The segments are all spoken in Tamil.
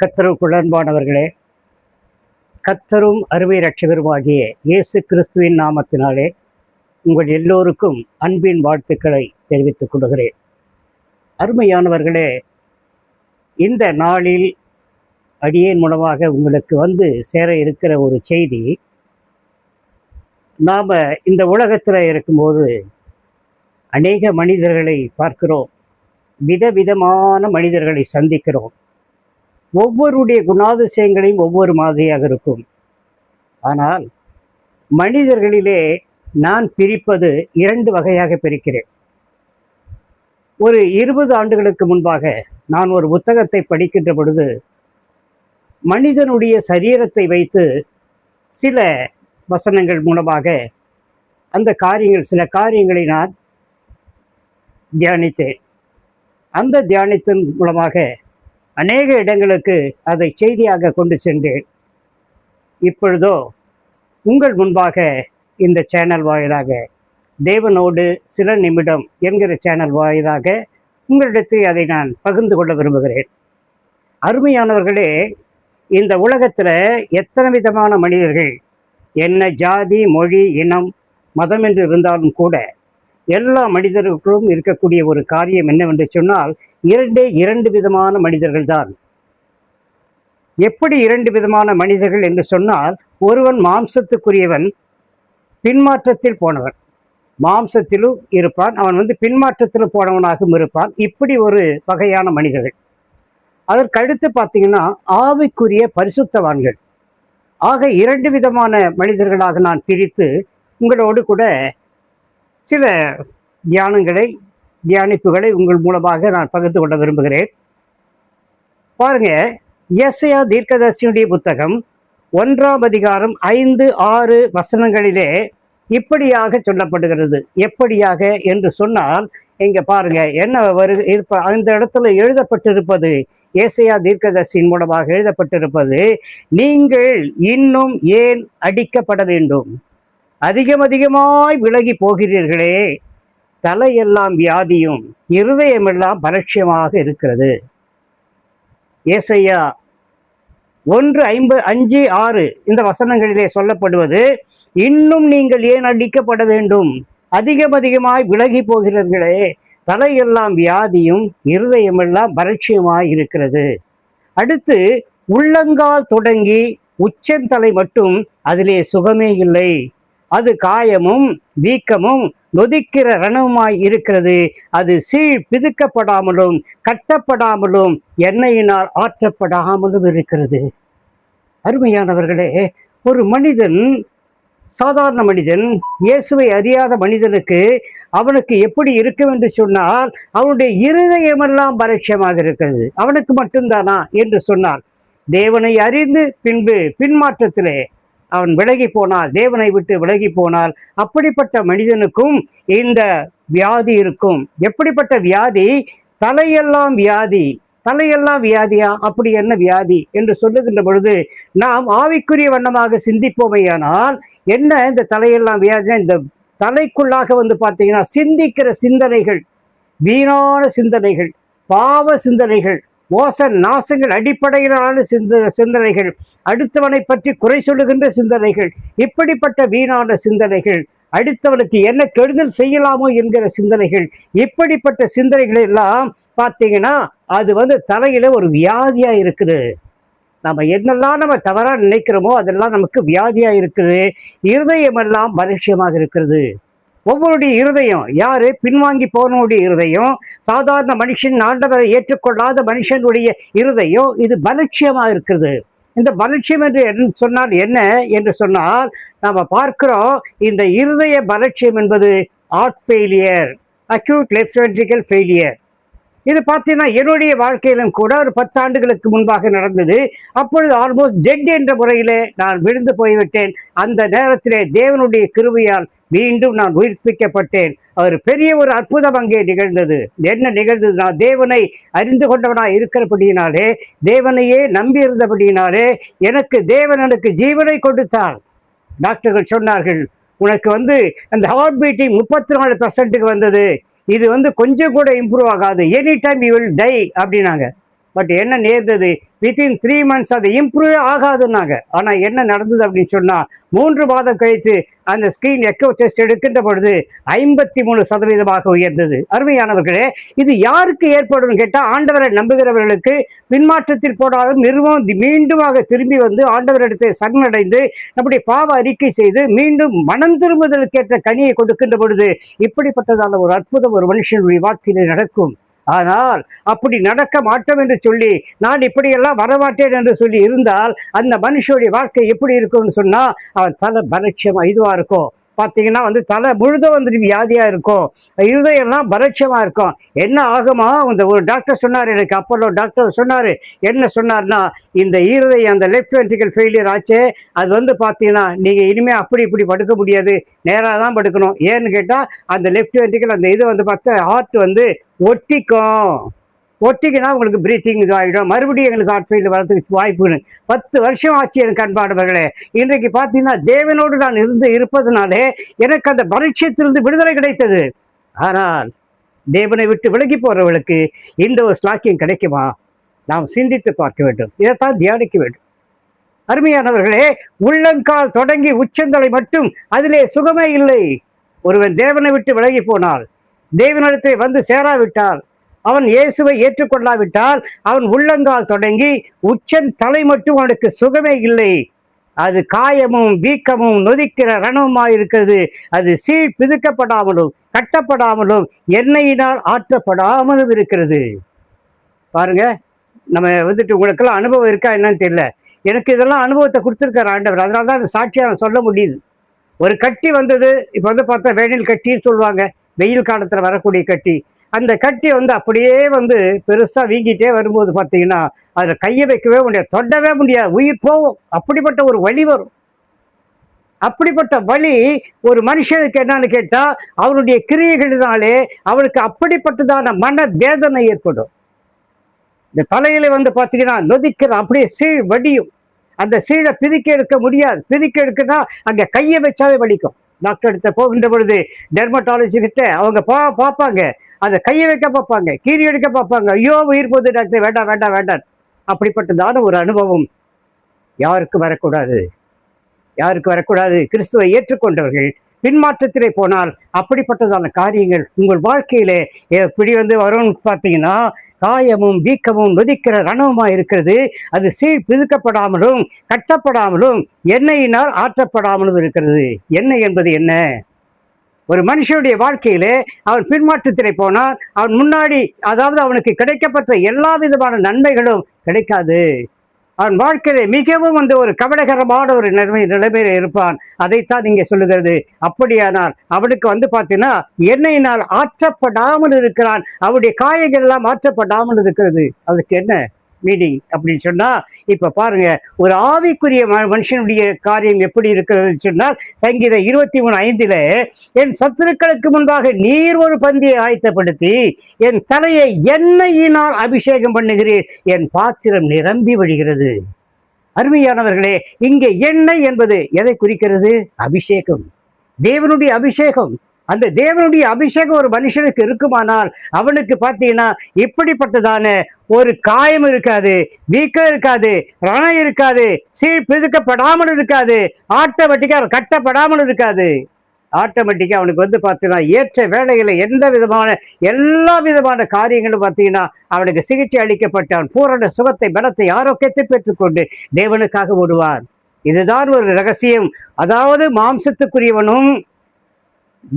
கர்த்தருக்குள் அன்பானவர்களே, கர்த்தரும் அருமை இரட்சகருமாகிய இயேசு கிறிஸ்துவின் நாமத்தினாலே உங்கள் எல்லோருக்கும் அன்பின் வாழ்த்துக்களை தெரிவித்துக் கொள்கிறேன். அருமையானவர்களே, இந்த நாளில் அடியேன் மூலமாக உங்களுக்கு சேர இருக்கிற ஒரு செய்தி, நாம் இந்த உலகத்தில் இருக்கும்போது அநேக மனிதர்களை பார்க்கிறோம், விதவிதமான மனிதர்களை சந்திக்கிறோம். ஒவ்வொருடைய குணாதிசயங்களையும் ஒவ்வொரு மாதிரியாக இருக்கும். ஆனால் மனிதர்களிலே நான் பிரிப்பது 2 வகையாக பிரிக்கிறேன். ஒரு 20 ஆண்டுகளுக்கு முன்பாக நான் ஒரு புத்தகத்தை படிக்கின்ற பொழுது, மனிதனுடைய சரீரத்தை வைத்து சில வசனங்கள் மூலமாக சில காரியங்களை நான் தியானித்தேன். அந்த தியானத்தின் மூலமாக அநேக இடங்களுக்கு அதை செய்தியாக கொண்டு சென்றேன். இப்பொழுதோ உங்கள் முன்பாக இந்த சேனல் வாயிலாக தேவனோடு சில நிமிடம் என்கிற சேனல் வாயிலாக உங்களிடத்தில் அதை நான் பகிர்ந்து கொள்ள விரும்புகிறேன். அருமையானவர்களே, இந்த உலகத்தில் எத்தனை விதமான மனிதர்கள், என்ன ஜாதி, மொழி, இனம், மதம் என்று இருந்தாலும் கூட எல்லா மனிதர்களுக்கும் இருக்கக்கூடிய ஒரு காரியம் என்னவென்று சொன்னால், 2 விதமான மனிதர்கள் தான். எப்படி 2 விதமான மனிதர்கள் என்று சொன்னால், ஒருவன் மாம்சத்துக்குரியவன், பின்மாற்றத்தில் போனவன். மாம்சத்திலும் இருப்பான், அவன் பின்மாற்றத்தில் போனவனாகவும் இருப்பான். இப்படி ஒரு வகையான மனிதர்கள். அதற்கடுத்து பார்த்தீங்கன்னா ஆவிக்குரிய பரிசுத்தவான்கள். ஆக 2 விதமான மனிதர்களாக நான் பிரித்து உங்களோடு கூட சில தியானிப்புகளை உங்கள் மூலமாக நான் பகிர்ந்து கொள்ள விரும்புகிறேன். பாருங்க, ஏசாயா தீர்க்கதரிசியுடைய புத்தகம் 1ஆம் அதிகாரம் 5, 6 வசனங்களிலே இப்படியாக சொல்லப்படுகிறது. எப்படியாக என்று சொன்னால், இங்க பாருங்க என்ன அந்த இடத்துல எழுதப்பட்டிருப்பது, ஏசாயா தீர்க்கதரிசியின் மூலமாக எழுதப்பட்டிருப்பது, நீங்கள் இன்னும் ஏன் அடிக்கப்பட வேண்டும், அதிகமாய் விலகி போகிறீர்களே, தலையெல்லாம் வியாதியும் இருதயமெல்லாம் பலட்சியமாக இருக்கிறது. ஏசாயா 1:5, 6 இந்த வசனங்களிலே சொல்லப்படுவது, இன்னும் நீங்கள் ஏன் அடிக்கப்பட வேண்டும், அதிகமாய் விலகி போகிறீர்களே, தலையெல்லாம் வியாதியும் இருதயமெல்லாம் பலட்சியமாய் இருக்கிறது. அடுத்து, உள்ளங்கால் தொடங்கி உச்சந்தலை மட்டும் அதிலே சுகமே இல்லை, அது காயமும் வீக்கமும் நொதிக்கிற ரணவுமாய் இருக்கிறது, அது பிதுக்கப்படாமலும் கட்டப்படாமலும் எண்ணெயினால் ஆற்றப்படாமலும் இருக்கிறது. அருமையானவர்களே, ஒரு மனிதன், சாதாரண மனிதன், இயேசுவை அறியாத மனிதனுக்கு அவனுக்கு எப்படி இருக்கும் என்று சொன்னால், அவனுடைய இருதயமெல்லாம் பலட்சியமாக இருக்கிறது. அவனுக்கு மட்டும்தானா என்று சொன்னால், தேவனை அறிந்து பின்மாற்றத்திலே அவன் விலகி போனால், தேவனை விட்டு விலகி போனால், அப்படிப்பட்ட மனிதனுக்கும் இந்த வியாதி இருக்கும். எப்படிப்பட்ட வியாதி? தலையெல்லாம் வியாதி. தலையெல்லாம் வியாதியா? அப்படி என்ன வியாதி என்று சொல்லுகின்ற பொழுது, நாம் ஆவிக்குரிய வண்ணமாக சிந்திப்போமையானால், என்ன இந்த தலையெல்லாம் வியாதினா, இந்த தலைக்குள்ளாக பார்த்தீங்கன்னா சிந்திக்கிற சிந்தனைகள், வீணான சிந்தனைகள், பாவ சிந்தனைகள், மோச நாசங்கள் அடிப்படையிலான சிந்தனைகள், அடுத்தவனை பற்றி குறை சொல்லுகின்ற சிந்தனைகள், இப்படிப்பட்ட வீணான சிந்தனைகள், அடுத்தவனுக்கு என்ன கெடுதல் செய்யலாமோ என்கிற சிந்தனைகள், இப்படிப்பட்ட சிந்தனைகள் எல்லாம் பார்த்தீங்கன்னா அது தலையில ஒரு வியாதியா இருக்குது. நம்ம என்னெல்லாம் நம்ம தவறா நினைக்கிறோமோ அதெல்லாம் நமக்கு வியாதியா இருக்குது. இருதயமெல்லாம் பலட்சியமாக இருக்கிறது. ஒவ்வொருடைய இருதயம், யாரு? பின்வாங்கி போனவனுடைய இருதயம், சாதாரண மனுஷன், ஆண்டவரை ஏற்றுக்கொள்ளாத மனுஷனுடைய இருதயம், இது பலட்சியமாக இருக்கிறது. இந்த பலட்சியம் என்று சொன்னால் என்ன என்று சொன்னால், நம்ம பார்க்கிறோம், இந்த இருதய பலட்சியம் என்பது heart failure, acute left ventricle failure. இது பார்த்தீங்கன்னா என்னுடைய வாழ்க்கையிலும் கூட ஒரு 10 ஆண்டுகளுக்கு முன்பாக நடந்தது. அப்பொழுது ஆல்மோஸ்ட் டெட் என்ற முறையிலே நான் விழுந்து போய்விட்டேன். அந்த நேரத்திலே தேவனுடைய கிருபையால் மீண்டும் நான் உயிர்ப்பிக்கப்பட்டேன். ஒரு பெரிய ஒரு அற்புதம் அங்கே நிகழ்ந்தது. என்ன நிகழ்ந்தது? நான் தேவனை அறிந்து கொண்டவனாய் இருக்கிறபடியினாலே, தேவனையே நம்பி இருந்தபடியினாலே, தேவன் எனக்கு ஜீவனை கொடுத்தார். டாக்டர்கள் சொன்னார்கள், உனக்கு அந்த ஹார்ட் பீட்டிங் 34% வந்தது, இது கொஞ்சம் கூட இம்ப்ரூவ் ஆகாது, any time you will tie அப்படின்னாங்க. பட் என்ன நேர்ந்தது, வித்தின் 3 months அது இம்ப்ரூவ் ஆகாதுன்னாங்க. ஆனா என்ன நடந்தது அப்படின்னு சொன்னா 3 மாதம் கழித்து அந்த ஸ்கிரீன் எக்கோ டெஸ்ட் எடுக்கின்ற பொழுது 53% உயர்ந்தது. அருமையானவர்களே, இது யாருக்கு ஏற்படும் கேட்டா, ஆண்டவரை நம்புகிறவர்களுக்கு, பின்மாற்றத்தில் போனாலும் நிறுவனம் மீண்டுமாக திரும்பி வந்து ஆண்டவரிடத்தை சரணடைந்து நம்முடைய பாவ அறிக்கை செய்து மீண்டும் மனம் திரும்புதலுக்கேற்ற கனியை கொடுக்கின்ற பொழுது இப்படிப்பட்டதான ஒரு அற்புதம் ஒரு மனுஷனுடைய வாழ்க்கையிலே நடக்கும். ஆனால் அப்படி நடக்க மாட்டோம் என்று சொல்லி, நான் இப்படியெல்லாம் வரமாட்டேன் என்று சொல்லி இருந்தால் அந்த மனுஷனுடைய வாழ்க்கை எப்படி இருக்கும்னு சொன்னா, அவன் தலை பலட்சியமா இதுவா இருக்கும். பார்த்தீங்கன்னா தலை முழுதும் வியாதியா இருக்கும், இருதயம்லாம் பலட்சியமா இருக்கும். என்ன ஆகுமா, அந்த ஒரு டாக்டர் சொன்னார் எனக்கு, அப்போலோ டாக்டர் சொன்னாரு. என்ன சொன்னார்னா, இந்த இருதயம் அந்த லெஃப்ட் வென்ட்ரிக்கல் ஃபெயிலியர் ஆச்சு, அது பார்த்தீங்கன்னா நீங்க இனிமே அப்படி இப்படி படுக்க முடியாது, நேராக தான் படுக்கணும். ஏன்னு கேட்டா அந்த லெஃப்ட் வென்ட்ரிக்கல் அந்த இது பார்த்தா ஹார்ட் ஒட்டிக்கும். ஒட்டிக்குன்னா உங்களுக்கு பிரீத்திங் இதாகிடும், மறுபடியும் எங்களுக்கு ஹார்ட் ஃபெயிலியர் வரதுக்கு வாய்ப்புன்னு 10 வருஷம் ஆச்சு எனக்கு அன்பானவர்களே. இன்றைக்கு பார்த்தீங்கன்னா தேவனோடு நான் இருப்பதனாலே எனக்கு அந்த பரீட்சத்திலிருந்து விடுதலை கிடைத்தது. ஆனால் தேவனை விட்டு விலகி போறவர்களுக்கு இந்த ஒரு ஸ்லாக்கியம் கிடைக்குமா? நாம் சிந்தித்து பார்க்க வேண்டும், இதைத்தான் தியானிக்க வேண்டும். அருமையானவர்களே, உள்ளங்கால் தொடங்கி உச்சந்தலை மட்டும் அதிலே சுகமே இல்லை. ஒருவன் தேவனை விட்டு விலகி போனால், தேவனிடத்தை வந்து சேராவிட்டால், அவன் இயேசுவை ஏற்றுக்கொள்ளாவிட்டால், அவன் உள்ளங்கால் தொடங்கி உச்சன் தலை மட்டும் அவனுக்கு சுகமே இல்லை. அது காயமும் வீக்கமும் நொதிக்கிற ரணமுமாயிருக்கிறது. அது சீழ் பிதுக்கப்படாமலும் கட்டப்படாமலும் எண்ணெயினால் ஆற்றப்படாமலும் இருக்கிறது. பாருங்க, நம்ம உங்களுக்கெல்லாம் அனுபவம் இருக்கா என்னன்னு தெரியல. எனக்கு இதெல்லாம் அனுபவத்தை கொடுத்துருக்காரு ஆண்டவர். அதனால தான் சாட்சியாக சொல்ல முடியுது. ஒரு கட்டி வந்தது, இப்போ பார்த்தா வேனில் கட்டின்னு சொல்லுவாங்க, வெயில் காலத்தில் வரக்கூடிய கட்டி. அந்த கட்டி அப்படியே பெருசா வீங்கிட்டே வரும்போது பார்த்தீங்கன்னா அதுல கையை வைக்கவே முடியாது, தொடவே முடியாது, உயிர் போகும். அப்படிப்பட்ட ஒரு வலி வரும். அப்படிப்பட்ட வலி ஒரு மனுஷனுக்கு என்னன்னு கேட்டா, அவனுடைய கிரியைகளினாலே அவனுக்கு அப்படிப்பட்டதான மன வேதனை ஏற்படும். இந்த தலையில பார்த்தீங்கன்னா நொதிக்கிற அப்படியே சீழ் வடியும். அந்த சீழை பிதிக்க எடுக்க முடியாது. பிதிக்க எடுக்கனா அங்க கையை வச்சாவே வலிக்கும். டாக்டர் எடுத்த போகின்ற பொழுது டெர்மட்டாலஜி கிட்ட அவங்க பார்ப்பாங்க, அந்த கையை வைக்க பார்ப்பாங்க, கீறி எடுக்க பார்ப்பாங்க. ஐயோ உயிர் போகுது டாக்டர், வேண்டாம் வேண்டாம் வேண்டாம். அப்படிப்பட்டதான ஒரு அனுபவம் யாருக்கு வரக்கூடாது, யாருக்கு வரக்கூடாது? கிறிஸ்துவை ஏற்றுக்கொண்டவர்கள் பின்மாற்றத்திலே போனால் அப்படிப்பட்டதான காரியங்கள் உங்கள் வாழ்க்கையிலே எப்படி வரும்னு பார்த்தீங்கன்னா, காயமும் வீக்கமும் நொதிக்கிற ரணவுமா இருக்கிறது. அது சீழ் பிதுக்கப்படாமலும் கட்டப்படாமலும் எண்ணெயினால் ஆற்றப்படாமலும் இருக்கிறது. எண்ணெய் என்பது என்ன? ஒரு மனுஷனுடைய வாழ்க்கையிலே அவன் பின்மாற்றத்திலே போனால் அவன் முன்னாடி, அதாவது அவனுக்கு கிடைக்கப்பட்ட எல்லா விதமான நன்மைகளும் கிடைக்காது. அவன் வாழ்க்கையிலே மிகவும் ஒரு கவலைகரமான ஒரு நிலைமையில இருப்பான். அதைத்தான் இங்கே சொல்லுகிறது. அப்படியானால் அவனுக்கு பார்த்தீங்கன்னா எண்ணெயினால் ஆற்றப்படாமல் இருக்கிறான். அவனுடைய காயங்கள் எல்லாம் ஆற்றப்படாமல் இருக்கிறது. அதுக்கு என்ன மீனிங் அப்படின்னு சொன்னா, இப்ப பாருங்க, ஒரு ஆவிக்குரிய மனுஷனுடைய காரியம் எப்படி இருக்கிறது சொன்னால், சங்கீதம் 23:5 என் சத்துருக்களுக்கு முன்பாக நீர் ஒரு பந்தியை ஆயத்தப்படுத்தி என் தலையை எண்ணெயினால் அபிஷேகம் பண்ணுகிறீர், என் பாத்திரம் நிரம்பி வழிகிறது. அருமையானவர்களே, இங்கே எண்ணெய் என்பது எதை குறிக்கிறது? அபிஷேகம், தேவனுடைய அபிஷேகம். அந்த தேவனுடைய அபிஷேகம் ஒரு மனுஷனுக்கு இருக்குமானால் அவனுக்கு பார்த்தீங்கன்னா இப்படிப்பட்டதான ஒரு காயம் இருக்காது, வீக்கம் இருக்காது, ரணம் இருக்காது, சீழ் பிதுக்கப்படாமல் இருக்காது, ஆட்டோமேட்டிக்கா கட்டப்படாமல் இருக்காது. ஆட்டோமேட்டிக்கா அவனுக்கு பார்த்தீங்கன்னா ஏற்ற வேலைகளை எல்லா விதமான காரியங்களும் பார்த்தீங்கன்னா அவனுக்கு சிகிச்சை அளிக்கப்பட்டு அவன் பூரண சுகத்தை, பலத்தை, ஆரோக்கியத்தை பெற்றுக்கொண்டு தேவனுக்காக ஓடுவான். இதுதான் ஒரு ரகசியம். அதாவது மாம்சத்துக்குரியவனும்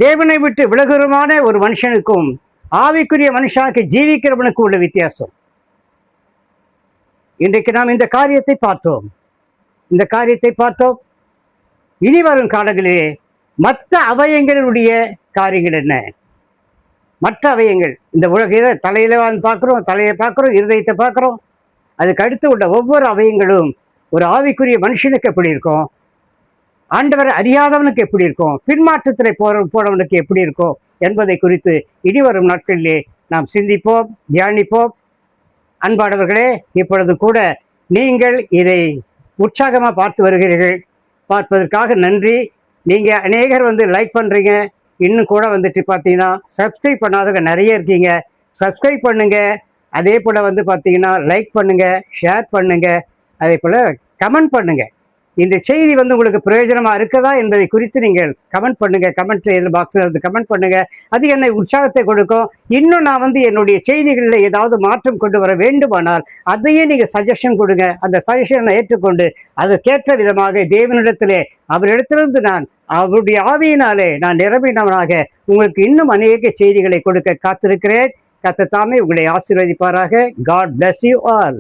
தேவனை விட்டு விலகுறமான ஒரு மனுஷனுக்கும் ஆவிக்குரிய மனுஷனுக்கு ஜீவிக்கிறவனுக்கும் உள்ள வித்தியாசம். இன்றைக்கு நாம் இந்த காரியத்தை பார்த்தோம். இனி வரும் காலங்களிலே மற்ற அவயங்களுடைய காரியங்கள் என்ன? மற்ற அவயங்கள் இந்த உலக தலையில பார்க்கிறோம், தலையை பார்க்கிறோம், இருதயத்தை பார்க்கிறோம். அதுக்கு அடுத்து உள்ள ஒவ்வொரு அவயங்களும் ஒரு ஆவிக்குரிய மனுஷனுக்கு எப்படி இருக்கும், ஆண்டவரை அறியாதவனுக்கு எப்படி இருக்கும், பின்மாற்றத்தில் போறவனுக்கு எப்படி இருக்கும் என்பதை குறித்து இனி வரும் நாட்களிலே நாம் சிந்திப்போம், தியானிப்போம். அன்பானவர்களே, இப்பொழுது கூட நீங்கள் இதை உற்சாகமாக பார்த்து வருகிறீர்கள். பார்ப்பதற்காக நன்றி. நீங்கள் அநேகர் லைக் பண்ணுறீங்க. இன்னும் கூட பார்த்தீங்கன்னா சப்ஸ்கிரைப் பண்ணாதவங்க நிறைய இருக்கீங்க. சப்ஸ்கிரைப் பண்ணுங்க. அதே போல் வந்து பார்த்தீங்கன்னா லைக் பண்ணுங்கள், ஷேர் பண்ணுங்கள், அதே போல் கமெண்ட் பண்ணுங்கள். இந்த செய்தி வந்து உங்களுக்கு பிரயோஜனமாக இருக்குதா என்பதை குறித்து நீங்கள் கமெண்ட் பண்ணுங்கள். கமெண்ட் பாக்ஸில் வந்து கமெண்ட் பண்ணுங்கள். அது என்னை உற்சாகத்தை கொடுக்கும். இன்னும் நான் வந்து என்னுடைய செய்திகளில் ஏதாவது மாற்றம் கொண்டு வர வேண்டுமானால் அதையே நீங்கள் சஜஷன் கொடுங்க. அந்த சஜஷனை ஏற்றுக்கொண்டு அதற்கேற்ற விதமாக தேவனிடத்திலே அவரிடத்திலிருந்து நான் அவருடைய ஆவியினாலே நான் நிரம்பினவனாக உங்களுக்கு இன்னும் அநேக செய்திகளை கொடுக்க காத்திருக்கிறேன். கர்த்தர் தாமே உங்களை ஆசீர்வதிப்பாராக. God bless you all.